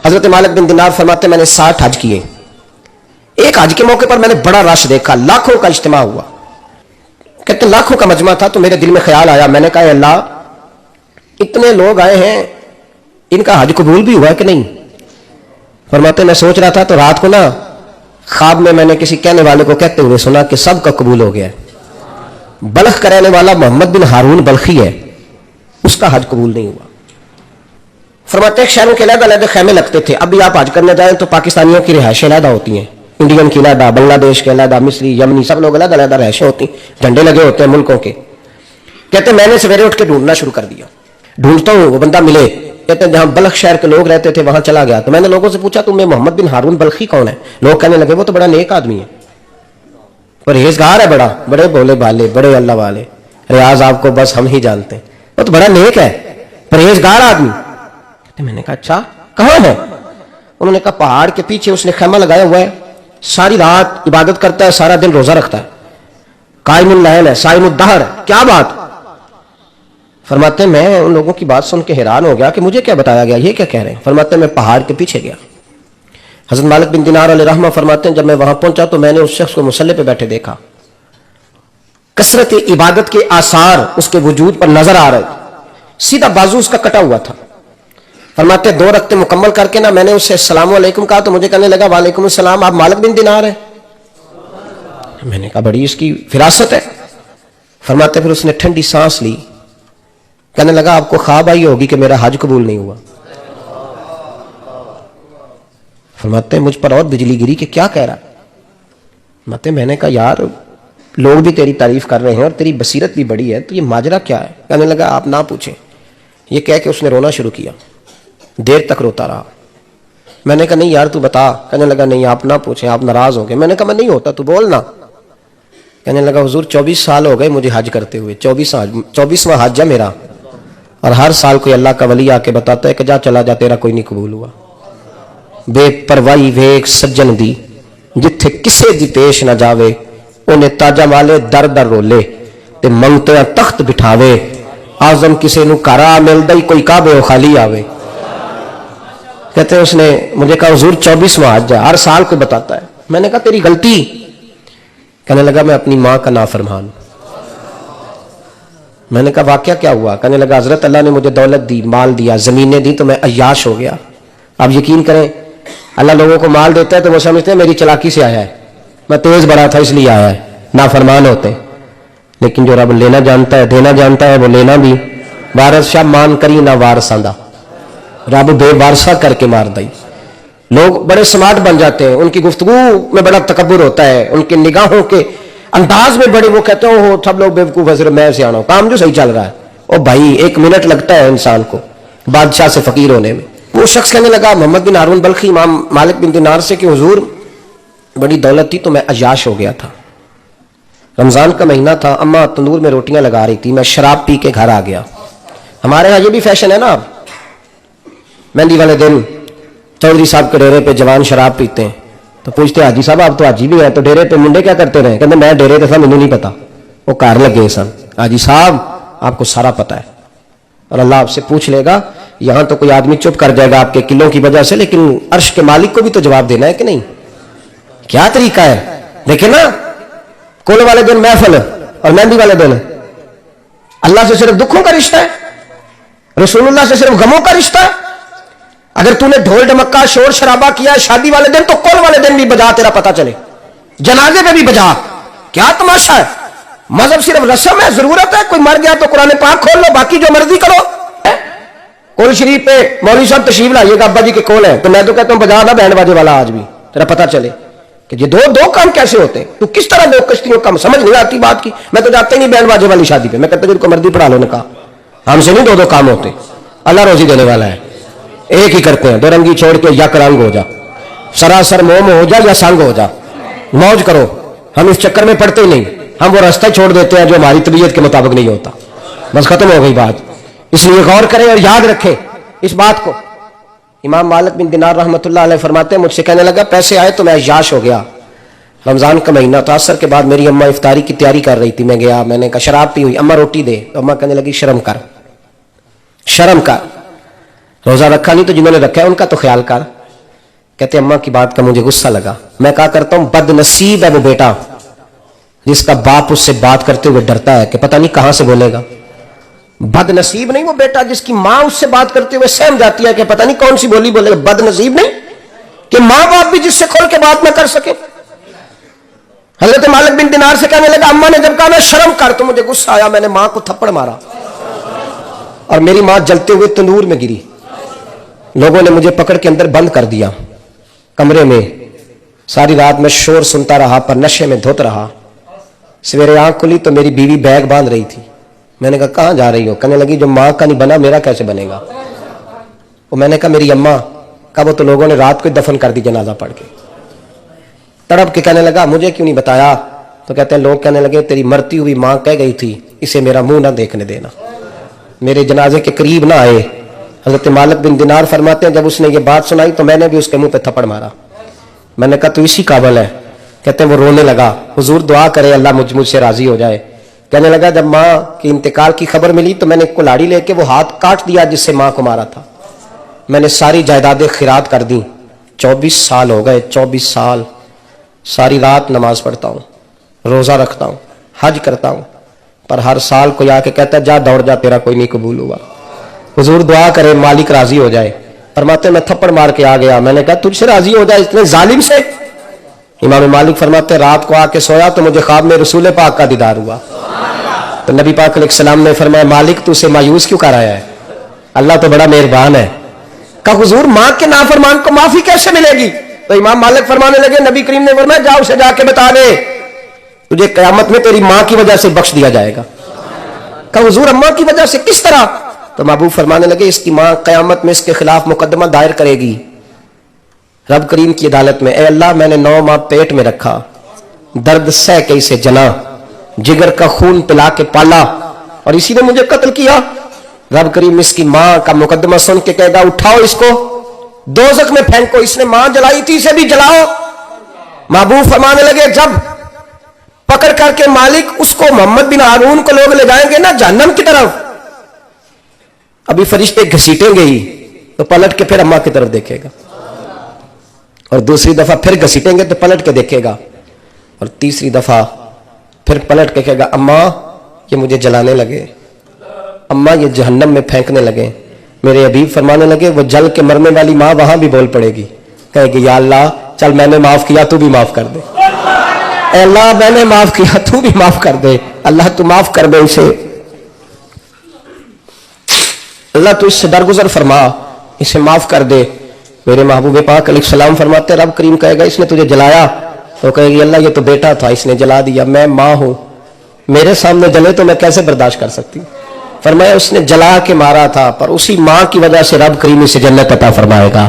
حضرت مالک بن دینار فرماتے میں نے 60 حج کیے. ایک حج کے موقع پر میں نے بڑا رش دیکھا, لاکھوں کا اجتماع ہوا. کہتے لاکھوں کا مجمع تھا تو میرے دل میں خیال آیا, میں نے کہا اللہ اتنے لوگ آئے ہیں, ان کا حج قبول بھی ہوا ہے کہ نہیں؟ فرماتے میں سوچ رہا تھا تو رات کو نا خواب میں نے کسی کہنے والے کو کہتے ہوئے سنا کہ سب کا قبول ہو گیا ہے. بلخ کا رہنے والا محمد بن ہارون بلخی ہے, اس کا حج قبول نہیں ہوا. فرماتے ہیں شہروں کے علیحدہ علیحدہ خیمے لگتے تھے. اب بھی آپ حج کرنے جائیں تو پاکستانیوں کی رہائشیں علیحدہ ہوتی ہیں, انڈین کی علیحدہ, بنگلہ دیش کے علیحدہ, مصری, یمنی, سب لوگ علیحدہ علیحدہ رہائشیں ہوتی ہیں, جھنڈے لگے ہوتے ہیں ملکوں کے. کہتے میں نے سویرے اٹھ کے ڈھونڈنا شروع کر دیا, ڈھونڈتا ہوں وہ بندہ ملے. کہتے ہیں جہاں بلخ شہر کے لوگ رہتے تھے وہاں چلا گیا. تو میں نے لوگوں سے پوچھا تمہیں محمد بن ہارون بلخی کون ہے؟ لوگ کہنے لگے وہ تو بڑا نیک آدمی ہے, پرہیزگار ہے, بڑے بولے بالے, بڑے اللہ والے, ریاض آپ کو بس ہم ہی جانتے ہیں, وہ تو بڑا نیک ہے, پرہیزگار آدمی. میں نے کہا اچھا کہاں ہے؟ انہوں نے کہا پہاڑ کے پیچھے اس نے خیمہ لگایا ہوا ہے, ساری رات عبادت کرتا ہے, سارا دن روزہ رکھتا ہے, قائم اللیل ہے, صائم الدہر ہے. کیا بات؟ فرماتے ہیں میں ان لوگوں کی بات سن کے حیران ہو گیا کہ مجھے کیا بتایا گیا, یہ کیا کہہ رہے ہیں. فرماتے ہیں میں پہاڑ کے پیچھے گیا. حضرت مالک بن دینار علیہ رحمہ فرماتے ہیں جب میں وہاں پہنچا تو میں نے اس شخص کو مصلی پہ بیٹھے دیکھا, کثرت عبادت کے آثار اس کے وجود پر نظر آ رہے, سیدھا بازو اس کا کٹا ہوا تھا. فرماتے 2 رکعتیں مکمل کر کے نا میں نے اس سے السلام علیکم کہا تو مجھے کہنے لگا وعلیکم السلام, آپ مالک بن دینار ہیں؟ میں نے کہا بڑی اس کی فراست ہے. فرماتے پھر اس نے ٹھنڈی سانس لی, کہنے لگا آپ کو خواب آئی ہوگی کہ میرا حج قبول نہیں ہوا. فرماتے مجھ پر اور بجلی گری کہ کیا کہہ رہا. فرماتے میں نے کہا یار لوگ بھی تیری تعریف کر رہے ہیں اور تیری بصیرت بھی بڑی ہے, تو یہ ماجرا کیا ہے؟ کہنے لگا آپ نہ پوچھیں. یہ کہہ کے اس نے رونا شروع کیا, دیر تک روتا رہا. میں نے کہا نہیں یار تو بتا. کہنے لگا نہیں آپ نہ پوچھیں, آپ ناراض ہوں گے. میں نے کہا میں نہیں ہوتا, تو بولنا. کہنے لگا حضور 24 سال ہو گئے مجھے حج کرتے ہوئے, 24واں حج ہے میرا, اور ہر سال کوئی اللہ کا ولی آ کے بتاتا ہے کہ جا چلا جا تیرا کوئی نہیں قبول ہوا. بے پرواہی ویک سجن دی جتھے کسے دی پیش نہ جاوے, انہیں تاجا والے در در رولے تے منگتے تخت بٹھاوے, آزم کسے نو کارا ملدا ہی کوئی کعبے و خالی آوے. کہتے ہیں اس نے مجھے کہا حضور 24واں حج ہے, ہر سال کوئی بتاتا ہے. میں نے کہا تیری غلطی. کہنے لگا میں اپنی ماں کا نافرمان. میں نے کہا واقعہ کیا ہوا؟ کہنے لگا حضرت اللہ نے مجھے دولت دی, مال دیا, زمینیں دی, تو میں عیاش ہو گیا. آپ یقین کریں اللہ لوگوں کو مال دیتا ہے تو وہ سمجھتے ہیں میری چلاکی سے آیا ہے, میں تیز بڑا تھا اس لیے آیا ہے, نافرمان ہوتے. لیکن جو رب لینا جانتا ہے دینا جانتا ہے وہ لینا بھی. وارث شاہ مان کری نہ وارثاں دا, رب بے وارثہ کر کے مار دئی. لوگ بڑے سمارٹ بن جاتے ہیں, ان کی گفتگو میں بڑا تکبر ہوتا ہے, ان کی نگاہوں کے انداز میں بڑے, وہ کہتے ہیں وہ سب لوگ بیوقوف ہے, صرف میں سیاح ہوں, کام جو صحیح چل رہا ہے. او بھائی 1 منٹ لگتا ہے انسان کو بادشاہ سے فقیر ہونے میں. وہ شخص کہنے لگا محمد بن ہارون بلخی امام مالک بن دینار سے کہ حضور بڑی دولت تھی تو میں عیاش ہو گیا تھا. رمضان کا مہینہ تھا, اماں تندور میں روٹیاں لگا رہی تھی, میں شراب پی کے گھر آ گیا. ہمارے یہاں یہ بھی فیشن ہے نا, مہندی والے دن چودھری صاحب کے ڈیرے پہ جوان شراب پیتے ہیں تو پوچھتے حاجی صاحب آپ تو حاجی بھی ہیں, تو ڈیرے پہ منڈے کیا کرتے رہے؟ کہتے میں ڈیرے پہ تھا مجھے نہیں پتا, وہ کار لگے سن. حاجی صاحب آپ کو سارا پتا ہے, اور اللہ آپ سے پوچھ لے گا. یہاں تو کوئی آدمی چپ کر جائے گا آپ کے قلوں کی وجہ سے, لیکن عرش کے مالک کو بھی تو جواب دینا ہے کہ نہیں. کیا طریقہ ہے دیکھیں نا, کول والے دن محفل اور مہندی والے دن اللہ سے صرف دکھوں کا رشتہ ہے, رسول اللہ سے صرف غموں کا رشتہ ہے. اگر تو نے ڈھول ڈمکا شور شرابہ کیا شادی والے دن تو کول والے دن بھی بجا, تیرا پتہ چلے, جنازے پہ بھی بجا. کیا تماشا ہے؟ مذہب صرف رسم ہے, ضرورت ہے. کوئی مر گیا تو قرآن پاک کھول لو, باقی جو مرضی کرو. کول شریف پہ مولوی صاحب تشریف لائیے گا ابا جی کے کول ہے, تو میں تو کہتا ہوں بجا نہ بینڈ باجے والا آج بھی, تیرا پتہ چلے کہ یہ دو کام کیسے ہوتے ہیں. تو کس طرح دو کشتیوں کا سمجھ نہیں آتی بات کی. میں تو جاتا ہی نہیں بینڈ باجے والی شادی پہ, میں کہتا ہوں کو مرضی پڑھا لو نکاح, ہم سے نہیں 2 کام ہوتے. اللہ روزی دینے والا ہے, ایک ہی کرتے ہیں, 2 رنگی چھوڑ کے یک رنگ ہو جا, سراسر موم ہو جا یا سنگ ہو جا, موج کرو. ہم اس چکر میں پڑتے ہی نہیں, ہم وہ راستہ چھوڑ دیتے ہیں جو ہماری طبیعت کے مطابق نہیں ہوتا. بس ختم ہو گئی بات. اس لیے غور کریں اور یاد رکھیں اس بات کو. امام مالک بن دینار رحمۃ اللہ علیہ فرماتے ہیں مجھ سے کہنے لگا پیسے آئے تو میں عیاش ہو گیا. رمضان کا مہینہ تھا, عصر کے بعد میری اماں افطاری کی تیاری کر رہی تھی, میں گیا, میں نے کہا شراب پی ہوئی, اماں روٹی دے. تو اماں کہنے لگی شرم کر, شرم کر, روزہ رکھا نہیں تو جنہوں نے رکھا ہے ان کا تو خیال کر. کہتے اما کی بات کا مجھے غصہ لگا. میں کہا کرتا ہوں بد نصیب ہے وہ بیٹا جس کا باپ اس سے بات کرتے ہوئے ڈرتا ہے کہ پتہ نہیں کہاں سے بولے گا. بد نصیب نہیں وہ بیٹا جس کی ماں اس سے بات کرتے ہوئے سہم جاتی ہے کہ پتہ نہیں کون سی بولی بولے گا. بد نصیب نہیں کہ ماں باپ بھی جس سے کھول کے بات نہ کر سکے. حضرت مالک بن دینار سے کہنے لگا اما نے جب کہا میں شرم کر, تو مجھے غصہ آیا, میں نے ماں کو تھپڑ مارا اور میری ماں جلتے ہوئے تندور میں گری. لوگوں نے مجھے پکڑ کے اندر بند کر دیا کمرے میں. ساری رات میں شور سنتا رہا پر نشے میں دھوت رہا. سویرے آنکھ کھلی تو میری بیوی بیگ باندھ رہی تھی. میں نے کہا کہاں جا رہی ہو؟ کہنے لگی جو ماں کا نہیں بنا میرا کیسے بنے گا. وہ میں نے کہا میری اماں کا, وہ تو لوگوں نے رات کو دفن کر دی جنازہ پڑھ کے. تڑپ کے کہنے لگا مجھے کیوں نہیں بتایا؟ تو کہتے ہیں لوگ کہنے لگے تیری مرتی ہوئی ماں کہہ گئی تھی اسے میرا منہ نہ دیکھنے دینا, میرے جنازے کے قریب نہ آئے. حضرت مالک بن دینار فرماتے ہیں جب اس نے یہ بات سنائی تو میں نے بھی اس کے منہ پہ تھپڑ مارا. میں نے کہا تو اسی قابل ہے. کہتے ہیں وہ رونے لگا, حضور دعا کرے اللہ مجھ سے راضی ہو جائے. کہنے لگا جب ماں کی انتقال کی خبر ملی تو میں نے کلاڑی لے کے وہ ہاتھ کاٹ دیا جس سے ماں کو مارا تھا. میں نے ساری جائیدادیں خیرات کر دیں. 24 سال ہو گئے, 24 سال. ساری رات نماز پڑھتا ہوں, روزہ رکھتا ہوں, حج کرتا ہوں, پر ہر سال کوئی آ کے کہتا ہے جا دوڑ جا تیرا کوئی نہیں قبول ہوا. حضور دعا کرے مالک راضی ہو جائے. فرماتے میں تھپڑ مار کے آ گیا. میں نے کہا تجھ سے راضی ہو جائے اتنے ظالم سے؟ امام مالک فرماتے رات کو آ کے سویا تو مجھے خواب میں رسول پاک کا دیدار ہوا. تو نبی پاک علیہ السلام نے فرمایا مالک تو اسے مایوس کیوں کر رہا ہے؟ اللہ تو بڑا مہربان ہے. کہا حضور ماں کے نافرمان کو معافی کیسے ملے گی؟ تو امام مالک فرمانے لگے نبی کریم نے فرمایا جا اسے جا کے بتا دے تجھے قیامت میں تیری ماں کی وجہ سے بخش دیا جائے گا. کہا حضور اماں کی وجہ سے کس طرح؟ تو محبوب فرمانے لگے اس کی ماں قیامت میں اس کے خلاف مقدمہ دائر کرے گی رب کریم کی عدالت میں. اے اللہ میں نے 9 ماہ پیٹ میں رکھا, درد سہ کے اسے جنا, جگر کا خون پلا کے پالا اور اسی نے مجھے قتل کیا. رب کریم اس کی ماں کا مقدمہ سن کے کہے گا اٹھاؤ اس کو دوزخ میں پھینکو, اس نے ماں جلائی تھی اسے بھی جلاؤ. محبوب فرمانے لگے جب پکڑ کر کے مالک اس کو محمد بن ہارون کو لوگ لے جائیں گے نا جہنم کی طرف, ابھی فرشتے گھسیٹیں گے ہی تو پلٹ کے پھر اماں کی طرف دیکھے گا, اور دوسری دفعہ پھر گھسیٹیں گے تو پلٹ کے دیکھے گا, اور تیسری دفعہ پھر پلٹ کے کہے گا اماں یہ مجھے جلانے لگے, اماں یہ جہنم میں پھینکنے لگے. میرے حبیب فرمانے لگے وہ جل کے مرنے والی ماں وہاں بھی بول پڑے گی, کہے گی یا اللہ چل میں نے معاف کیا تو بھی معاف کر دے, اے اللہ میں نے معاف کیا تو بھی معاف کر دے, اللہ تو معاف کر دے اسے, اللہ تو اس سے درگزر فرما, اسے معاف کر دے. میرے محبوب پاک علیہ السلام فرماتے رب کریم کہے گا اس نے تجھے جلایا؟ تو کہے گی اللہ یہ تو بیٹا تھا اس نے جلا دیا, میں ماں ہوں, میرے سامنے جلے تو میں کیسے برداشت کر سکتی. فرمایا اس نے جلا کے مارا تھا پر اسی ماں کی وجہ سے رب کریم اسے جنت عطا فرمائے گا.